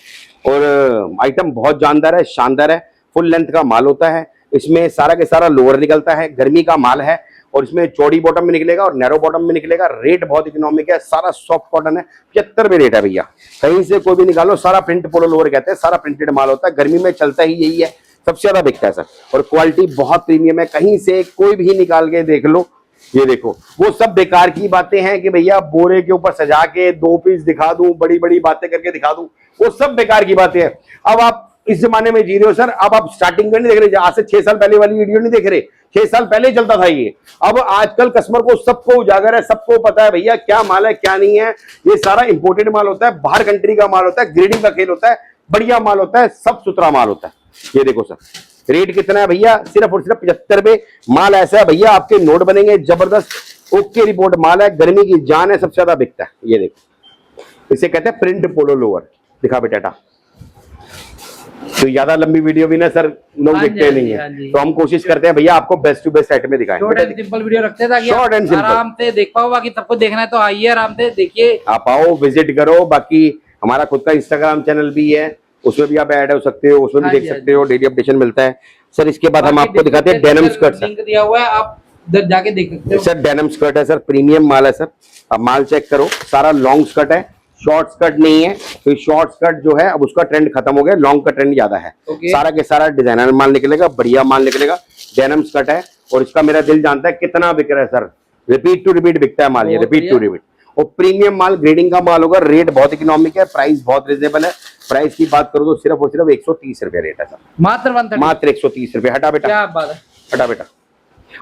S1: और आइटम बहुत जानदार है, शानदार है, फुल लेंथ का माल होता है, इसमें सारा के सारा लोअर निकलता है, गर्मी का माल है, और इसमें चौड़ी बॉटम में निकलेगा और नैरो बॉटम में निकलेगा। रेट बहुत इकोनॉमिक है, सारा सॉफ्ट कॉटन है, 75 रुपए रेट है भैया, कहीं से कोई भी निकालो, सारा प्रिंट पोलो लोअर कहते हैं, सारा प्रिंटेड माल होता है, गर्मी में चलता ही यही है, सबसे ज्यादा बिकता है सर। और क्वालिटी बहुत प्रीमियम है, कहीं से कोई भी निकाल के देख लो। ये देखो, वो सब बेकार की बातें हैं कि भैया बोरे के ऊपर सजा के 2 पीस दिखा दूं, बड़ी बड़ी बातें करके दिखा दूं, वो सब बेकार की बातें हैं। अब आप इस जमाने में जी रहे हो सर, अब आप स्टार्टिंग में नहीं देख रहे, आज से 6 साल पहले वाली वीडियो नहीं देख रहे, 6 साल पहले चलता था ये। अब आजकल कस्टमर को सबको उजागर है, सबको पता है भैया क्या माल है क्या नहीं है। ये सारा इंपोर्टेड माल होता है, बाहर कंट्री का माल होता है, ग्रेडिंग का खेल होता है, बढ़िया माल होता है, सब सुथरा माल होता है। ये देखो सर, रेट कितना है भैया, सिर्फ और सिर्फ 75 रुपए। माल ऐसा है भैया, आपके नोट बनेंगे जबरदस्त, ओके रिपोर्ट माल है, गर्मी की जान है, सबसे ज्यादा बिकता है। ये देखो, इसे कहते हैं प्रिंट पोलो लोअर। दिखा बेटा, तो ज्यादा लंबी वीडियो भी ना सर लोग देखते नहीं है, तो हम कोशिश करते हैं भैया आपको बेस्ट टू बेस्ट आइटम में दिखाएं।
S2: शॉर्ट एंड सिंपल वीडियो रखते हैं ताकि
S1: शॉर्ट एंड सिंपल
S2: आराम से देख पाओ। बाकी सबको देखना है तो आइए आराम से देखिए,
S1: आप आओ, विजिट करो। बाकी हमारा खुद का इंस्टाग्राम चैनल भी है, उसमें भी आप ऐड हो सकते हो, उसमें भी देख सकते हो, डेली अपडेशन मिलता है सर। इसके बाद हम आपको दिखाते हैं डेनिम स्कर्ट,
S2: लिंक दिया हुआ है, आप उधर जाके देख सकते हो।
S1: सर डेनिम स्कर्ट है सर, प्रीमियम माल है सर। अब माल चेक करो, सारा लॉन्ग स्कर्ट है, शॉर्ट स्कर्ट नहीं है। तो शॉर्ट स्कर्ट जो है अब उसका ट्रेंड खत्म हो गया, लॉन्ग का ट्रेंड ज्यादा है। सारा के सारा डिजाइनर माल निकलेगा, बढ़िया माल निकलेगा, डेनिम स्कर्ट है। और इसका मेरा दिल जानता है कितना बिक रहा है सर, रिपीट टू रिपीट बिकता है माल, ये रिपीट टू रिपीट। और प्रीमियम माल, ग्रेडिंग का माल होगा, रेट बहुत इकोनॉमिक है, प्राइस बहुत रिजनेबल है। प्राइस की बात करो तो सिर्फ और सिर्फ 130 रुपए रेट है सर, मात्र 130 रुपए। हटा बेटा,
S2: क्या बात है,
S1: हटा बेटा,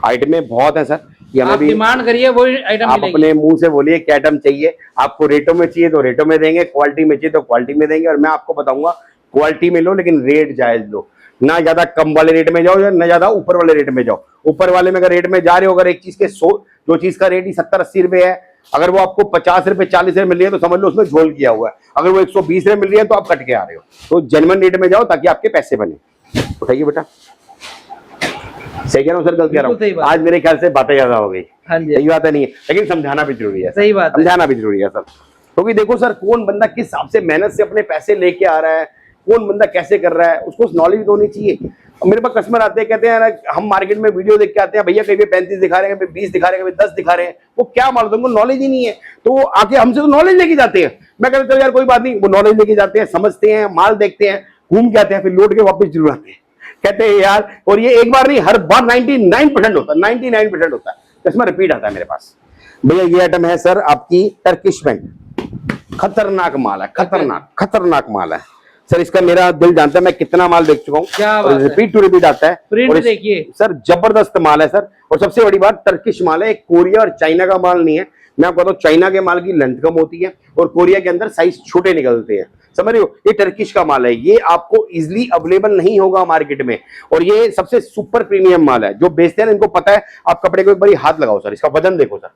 S1: आइटमें बहुत है सर, ये हमें
S2: आप
S1: भी
S2: डिमांड करिए वो आइटम
S1: आप अपने मुंह से बोलिए क्या आइटम चाहिए आपको। रेटों में चाहिए तो रेटों में देंगे, क्वालिटी में चाहिए तो क्वालिटी में देंगे। और मैं आपको बताऊंगा क्वालिटी में लो लेकिन रेट जायज लो, ना ज्यादा कम वाले रेट में जाओ या ना ज्यादा ऊपर वाले रेट में जाओ। ऊपर वाले में अगर रेट में जा रहे हो, अगर एक चीज के 100 जो चीज का रेट ही 70-80 रुपए है, अगर वो आपको 50 रुपए 40 रुपए मिल रही है तो समझ लो उसमें झोल किया हुआ है। अगर वो 120 रुपए मिल रही है तो आप कट के आ रहे हो। तो जेन्युइन रेट में जाओ ताकि आपके पैसे बने। उठाइए बेटा, सही कह रहा हूँ सर, गलत कह रहा हूँ? आज मेरे ख्याल से बातें ज्यादा हो गई, सही बात है नहीं है, लेकिन समझाना भी जरूरी है।
S2: सही बात,
S1: समझाना भी जरूरी है सर, क्योंकि देखो सर, कौन बंदा किस हिसाब से मेहनत से अपने पैसे लेके आ रहा है, कौन बंदा कैसे कर रहा है, उसको नॉलेज तो होनी चाहिए। मेरे पास कस्टमर आते हैं, कहते हैं हम मार्केट में वीडियो देख के आते हैं, भैया कभी 35 दिखा रहे हैं, कभी 20 दिखा रहे हैं, कभी 10 दिखा रहे हैं, वो क्या मालूम, उनको नॉलेज ही नहीं है। तो वो आके हमसे तो नॉलेज लेके जाते हैं। मैं कहता हूँ यार कोई बात नहीं, वो नॉलेज लेके जाते हैं, समझते हैं, माल देखते हैं, घूम के आते हैं, फिर लौट के वापस जरूर आते हैं, कहते हैं यार। और ये एक बार नहीं, हर बार 99% होता है, 99% होता है, कस्टमर रिपीट आता है मेरे पास। भैया ये आइटम है सर आपकी टर्किश पैंट, खतरनाक माल है, खतरनाक माल है सर। इसका मेरा दिल जानता है मैं कितना माल देख चुका हूँ, रिपीट टू रिपीट आता है।
S2: प्रिंट देखिए
S1: सर, जबरदस्त माल है सर। और सबसे बड़ी बात, टर्किश माल है, कोरिया और चाइना का माल नहीं है। मैं आपको बताऊं, चाइना के माल की लेंथ कम होती है और कोरिया के अंदर साइज छोटे निकलते हैं, समझ रहे हो। ये टर्किश का माल है, ये आपको इजीली अवेलेबल नहीं होगा मार्केट में। और ये सबसे सुपर प्रीमियम माल है, जो बेचते हैं इनको पता है। आप कपड़े को एक बार हाथ लगाओ सर, इसका वजन देखो सर,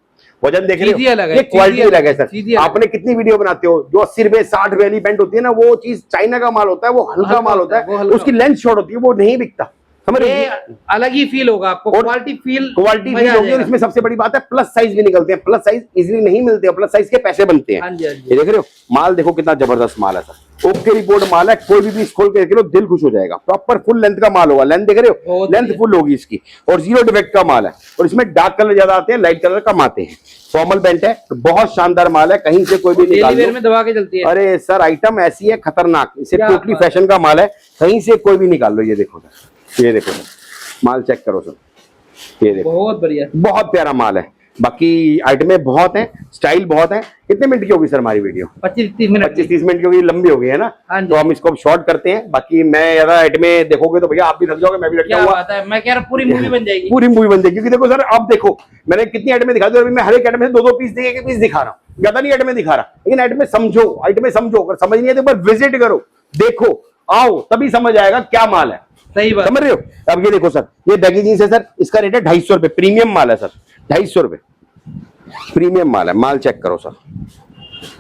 S1: वजन देख रहे हो, ये क्वालिटी अलग है सर। आपने कितनी वीडियो बनाते हो, जो 80 रुपए 60 रुपए वाली पैंट होती है ना, वो चीज चाइना का माल होता है, वो हल्का माल होता है, उसकी लेंथ शॉर्ट होती है, वो नहीं बिकता, समझ रहे हो।
S2: अलग ही फील होगा आपको, क्वालिटी फील
S1: होगी। और इसमें सबसे बड़ी बात है, प्लस साइज भी निकलते हैं। प्लस साइज इजीली नहीं मिलते, प्लस साइज के पैसे बनते हैं। ये देख रहे हो, माल देखो कितना जबरदस्त माल है सर, ओके रिपोर्ट माल है। कोई भी खोल के देख लो, दिल खुश हो जाएगा। प्रॉपर फुल लेंथ का माल होगा, लेंथ देख रहे हो, लेंथ फुल होगी इसकी, और 0 डिफेक्ट का माल है। और इसमें डार्क कलर ज्यादा आते हैं, लाइट कलर कम आते हैं। फॉर्मल पैंट है, बहुत शानदार माल है, कहीं से कोई भी निकाल लो,
S2: में दबा के चलती है।
S1: अरे सर, आइटम ऐसी है खतरनाक, इसे टोटली फैशन का माल है, कहीं से कोई भी निकाल लो। ये देखो सर, ये देखो सर, माल चेक करो सर, ये देखो,
S2: बहुत बढ़िया,
S1: बहुत प्यारा माल है। बाकी आइटमें बहुत हैं, स्टाइल बहुत है। कितने मिनट की होगी सर हमारी वीडियो?
S2: 25-30 मिनट,
S1: 25-30 मिनट की होगी, लंबी हो गई है ना। तो हम इसको शॉर्ट करते हैं। बाकी मैं ज्यादा आइटमें देखोगे तो भैया आप भी थक जाओगे, मैं भी लग जाऊंगा।
S2: मैं कह रहा पूरी मूवी बन जाएगी,
S1: पूरी मूवी बन जाएगी। क्योंकि देखो सर, आप देखो मैंने कितनी आइटमें दिखा दी, अभी मैं हर एक आइटम से 2-2 पीस दिए, एक पीस दिखा रहा हूँ, ज्यादा नहीं आइटमें दिखा रहा। लेकिन आइटमें समझो, आइटमें समझो, अगर समझ नहीं है तो एक बार विजिट करो, देखो, आओ, तभी समझ आएगा क्या माल है।
S2: सही बात।
S1: समझ रहे हो? अब ये देखो सर, ये बैगी जींस है सर, इसका रेट है 250 रुपए, प्रीमियम माल है सर, 250 रुपए प्रीमियम माल है। माल चेक करो सर,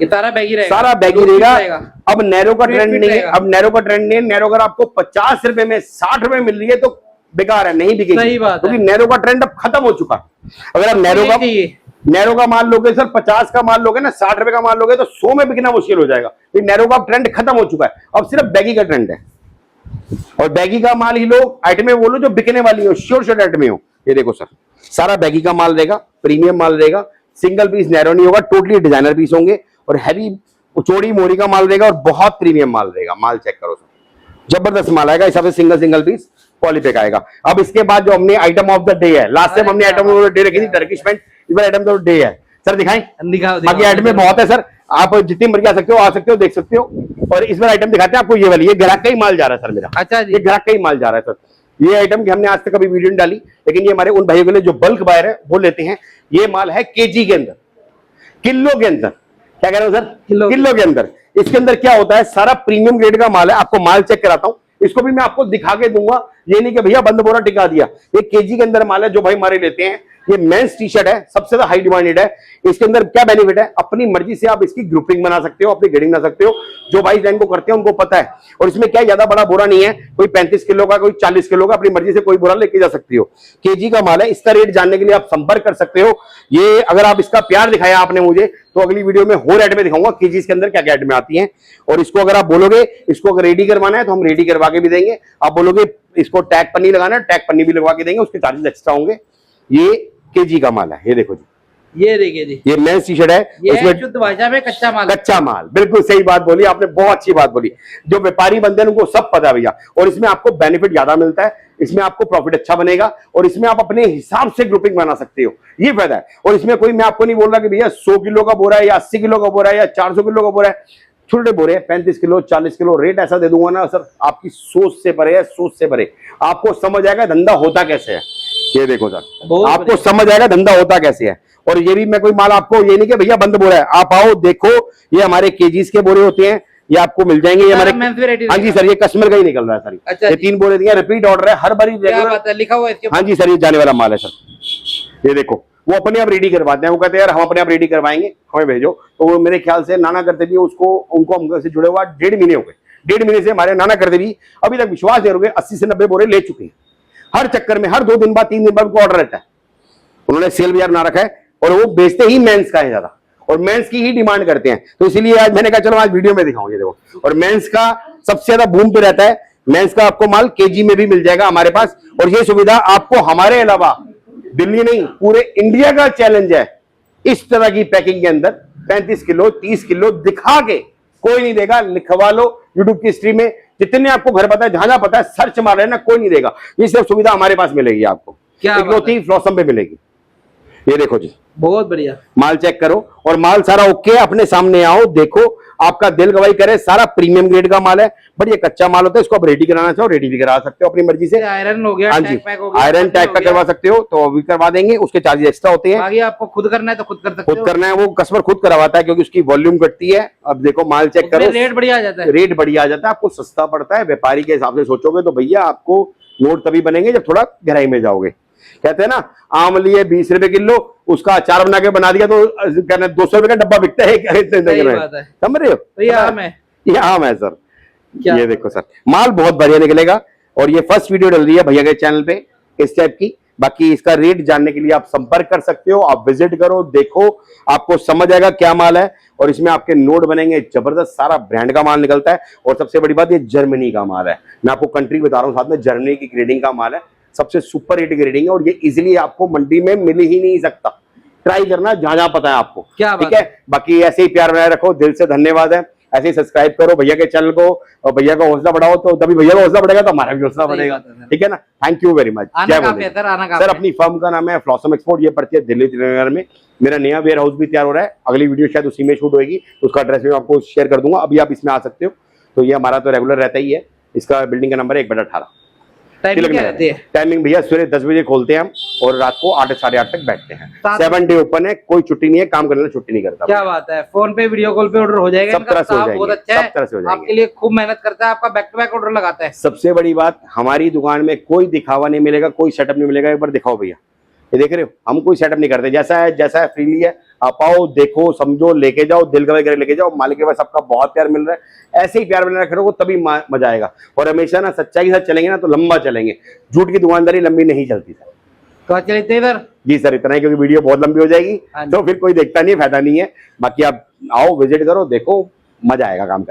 S2: ये सारा बैगी रहेगा,
S1: सारा बैगी
S2: लूज फिट
S1: रहेगा। अब नैरो का ट्रेंड नहीं है, अब नैरो का ट्रेंड नहीं है। नैरो अगर आपको 50 रुपए में 60 रुपए मिल रही है तो बेकार है, नहीं बिकेगी।
S2: सही बात है।
S1: क्योंकि नैरो का ट्रेंड अब खत्म हो चुका। अगर आप नैरो का माल लोगे सर, 50 का माल लोगे ना, 60 रुपए का माल लोगे तो 100 में बिकना मुश्किल हो जाएगा। तो नैरो का ट्रेंड खत्म हो चुका है, अब सिर्फ बैगी का ट्रेंड है। और बैगी का माल ही लो, आइटमें बोलो जो बिकने वाली हो, श्योर आइटमें हो। ये देखो सर, सारा बैगी का माल रहेगा, प्रीमियम माल रहेगा, सिंगल पीस नैरो नहीं होगा, टोटली डिजाइनर पीस होंगे और हैवी चौड़ी मोड़ी का माल रहेगा और बहुत प्रीमियम माल रहेगा। माल चेक करो सर, जबरदस्त माल आएगा। इस हिसाब से सिंगल पीस पॉलीपैक आएगा। अब इसके बाद जो हमने आइटम ऑफ द डे है, लास्ट टाइम हमने आइटम ऑफ द डे रखी थी टर्किश पैंट, इस बार आइटम ऑफ द डे है सर, दिखाएं? बाकी आइटम में बहुत है सर, आप जितनी मर्जी आ सकते हो, देख सकते हो। और इस बार आइटम दिखाते हैं आपको, ये वाली, ये ग्राहक का ही माल जा रहा है सर मेरा।
S2: अच्छा जी,
S1: ये ग्राहक का ही माल जा रहा है सर। ये आइटम की हमने आज तक कभी वीडियो नहीं डाली, लेकिन ये हमारे उन भाइयों के लिए जो बल्क बायर है वो लेते हैं। ये माल है केजी के अंदर, किलो के अंदर। क्या कह रहे हो सर? किलो के अंदर। इसके अंदर क्या होता है, सारा प्रीमियम ग्रेड का माल है। आपको माल चेक कराता हूं, इसको भी मैं आपको दिखा के दूंगा, ये नहीं कि भैया बंद बोरा टिका दिया। ये केजी के अंदर माल है जो भाई हमारे लेते हैं। ये मेंस टी शर्ट है, सबसे ज्यादा हाई डिमांडेड है। इसके अंदर क्या बेनिफिट है, अपनी मर्जी से आप इसकी ग्रुपिंग बना सकते हो, अपनी ग्रेडिंग बना सकते हो। जो भाई डिजाइन को करते हैं उनको पता है। और इसमें क्या ज्यादा बड़ा बोरा नहीं है, कोई 35 किलो का, कोई 40 किलो का, अपनी मर्जी से कोई बोरा लेके जा सकती हो। केजी का माल है। इसका रेट जानने के लिए आप संपर्क कर सकते हो। ये अगर आप इसका प्यार दिखाया आपने मुझे, तो अगली वीडियो में और आइटमें दिखाऊंगा केजी के अंदर क्या क्या आइटमें आती हैं। और इसको अगर आप बोलोगे इसको अगर रेडी करवाना है तो हम रेडी करवा के भी देंगे। आप बोलोगे इसको टैग पन्नी लगाना है, टैग पन्नी भी लगवा के देंगे, उसके चार्जेस एक्स्ट्रा होंगे। ये केजी का माल है। ये देखो जी,
S2: ये देखिए जी,
S1: ये मेंस टी शर्ट है,
S2: ये शुद्ध भाषा में कच्चा माल।
S1: कच्चा माल, बिल्कुल सही बात बोली आपने, बहुत अच्छी बात बोली। जो व्यापारी बंदे हैं उनको सब पता है भैया। और इसमें आपको बेनिफिट ज्यादा मिलता है, इसमें आपको प्रॉफिट अच्छा बनेगा और इसमें आप अपने हिसाब से ग्रुपिंग बना सकते हो, ये फायदा है। और इसमें कोई, मैं आपको नहीं बोल रहा कि भैया 100 किलो का बोरा है या 80 किलो का बोरा है या 400 किलो का बोरा है। छोटे बोरे 35 किलो 40 किलो, रेट ऐसा दे दूंगा ना सर, आपकी सोच से परे है, सोच से परे। आपको समझ आएगा धंधा होता कैसे है। ये देखो सर, आपको समझ आएगा धंधा होता कैसे है। और ये भी मैं कोई माल आपको, ये नहीं कि भैया बंद बोरा है, आप आओ देखो, ये हमारे केजीज के बोरे होते हैं, ये आपको मिल जाएंगे। ये हमारे, हाँ जी सर, ये कस्टमर का ही निकल रहा है सर।
S2: अच्छा,
S1: ये 3 बोरे दिए, रिपीट ऑर्डर है हर बारी,
S2: लिखा हुआ है।
S1: हाँ जी सर, ये जाने वाला माल है सर। ये देखो, वो अपने आप रेडी करवाते हैं, वो कहते हैं यार हम अपने आप रेडी करवाएंगे, हमें भेजो। तो वो मेरे ख्याल से नाना करते भी उसको, उनको हम से जुड़े हुआ 1.5 महीने हो गए। 1.5 महीने से हमारे नाना करते भी अभी तक विश्वास नहीं, 80 से 90 बोरे ले चुके हैं। हर चक्कर में हर 2 दिन बाद 3 दिन बाद उनको ऑर्डर रहता है। उन्होंने सेल बाजार बना रखा है और वो बेचते ही मेंस का है ज्यादा, और मेंस की ही डिमांड करते हैं। तो इसीलिए आज मैंने कहा चलो आज वीडियो में दिखाऊं। ये देखो, और मेंस का सबसे ज्यादा बूम पे रहता है। मेंस का आपको माल केजी में भी मिल जाएगा हमारे पास। और ये सुविधा आपको हमारे अलावा दिल्ली नहीं, पूरे इंडिया का चैलेंज है। इस तरह की पैकिंग के अंदर 35 किलो 30 किलो दिखा के कोई नहीं देगा। लिखवा लो यूट्यूब की हिस्ट्री में, जितने आपको घर पता है, जहां पता है, सर्च मार लेना, कोई नहीं देगा। ये सिर्फ सुविधा हमारे पास मिलेगी आपको, इकलौती फ्लॉसम पे मिलेगी। ये देखो जी,
S2: बहुत बढ़िया
S1: माल चेक करो, और माल सारा ओके, अपने सामने आओ देखो, आपका दिल गवाही करे। सारा प्रीमियम ग्रेड का माल है, बट ये कच्चा माल होता है, इसको आप रेडी कराना चाहो रेडी भी करा सकते हो अपनी मर्जी से।
S2: आयरन हो गया,
S1: हाँ जी, आयरन टैग पे करवा सकते हो तो भी करवा देंगे, उसके चार्जेस एक्स्ट्रा होते हैं।
S2: आगे आपको खुद करना है तो खुद कर सकते हो।
S1: खुद करना है वो कस्टमर खुद करवाता है, क्योंकि उसकी वॉल्यूम घटती है। अब देखो माल चेक करो,
S2: रेट बढ़िया आ जाता है,
S1: रेट बढ़िया आ जाता है, आपको सस्ता पड़ता है। व्यापारी के हिसाब से सोचोगे तो भैया आपको नोट तभी बनेंगे जब थोड़ा गहराई में जाओगे। कहते हैं ना, आम लिए 20 रुपए किलो, उसका अचार बना के बना दिया तो कहना 200 रुपए का डब्बा बिकता है। समझ रहे हो?
S2: तो ये आम है,
S1: ये आम है सर। ये देखो सर, माल बहुत बढ़िया निकलेगा। और ये फर्स्ट वीडियो डल रही है भैया के चैनल पे इस टाइप की। बाकी इसका रेट जानने के लिए आप संपर्क कर सकते हो, आप विजिट करो, देखो, आपको समझ आएगा क्या माल है। और इसमें आपके नोट बनेंगे जबरदस्त, सारा ब्रांड का माल निकलता है। और सबसे बड़ी बात, ये जर्मनी का माल है। मैं आपको कंट्री बता रहा हूँ साथ में, जर्मनी की ग्रेडिंग का माल है, सबसे सुपर हिट ग्रेडिंग है। और ये इजीली आपको मंडी में मिल ही नहीं सकता। ट्राई करना जहां जहां पता है आपको, ठीक है। बाकी ऐसे ही प्यार बनाए रखो, दिल से धन्यवाद है। ऐसे ही सब्सक्राइब करो भैया के चैनल को, और भैया का हौसला बढ़ाओ, तो तभी भैया का हौसला बढ़ेगा तो हमारा भी हौसला बढ़ेगा, ठीक है ना। Thank you very much. Sir, अपनी फर्म का नाम है फ्लॉसम एक्सपोर्ट, ये पड़ती है दिल्ली नगर में। मेरा नया वेयर हाउस भी तैयार हो रहा है, अगली वीडियो शायद उसी में शूट होगी, उसका एड्रेस मैं आपको शेयर कर दूंगा। अभी आप इसमें आ सकते हो। तो ये हमारा तो रेगुलर रहता ही है। इसका बिल्डिंग का नंबर है 1/18। टाइमिंग भैया सवेरे 10 बजे खोलते हैं हम, और रात को 8 साढ़े 8 तक बैठते हैं।
S2: सात-
S1: 7 डे ओपन है, कोई छुट्टी नहीं है, काम करने वाला छुट्टी नहीं करता।
S2: क्या बात है, फोन पे वीडियो कॉल पे ऑर्डर हो जाएगा?
S1: सब तरह से हो
S2: स्टाफ
S1: जाएंगे,
S2: बहुत अच्छा
S1: सब तरह से हो
S2: है,
S1: जाएंगे।
S2: आपके लिए खूब मेहनत करता है, आपका बैक टू बैक ऑर्डर लगाता है।
S1: सबसे बड़ी बात, हमारी दुकान में कोई दिखावा नहीं मिलेगा, कोई सेटअप नहीं मिलेगा। एक बार दिखाओ भैया, ये देख रहे हो, हम कोई सेटअप नहीं करते, जैसा है फ्रीली है। आप आओ, देखो, समझो, लेके जाओ, दिल का वगैरह लेके जाओ। मालिक के पास सबका बहुत प्यार मिल रहा है, ऐसे ही प्यार बना रखे रहो, तभी मजा आएगा। और हमेशा ना सच्चाई के साथ चलेंगे ना तो लंबा चलेंगे। झूठ की दुकानदारी लंबी नहीं चलती सर।
S2: तो चलिए इतने इधर।
S1: जी सर, इतना ही, क्योंकि वीडियो बहुत लंबी हो जाएगी
S2: हाँ जी।
S1: तो फिर कोई देखता नहीं है, फायदा नहीं है। बाकी आप आओ, विजिट करो, देखो, मजा आएगा काम करने में।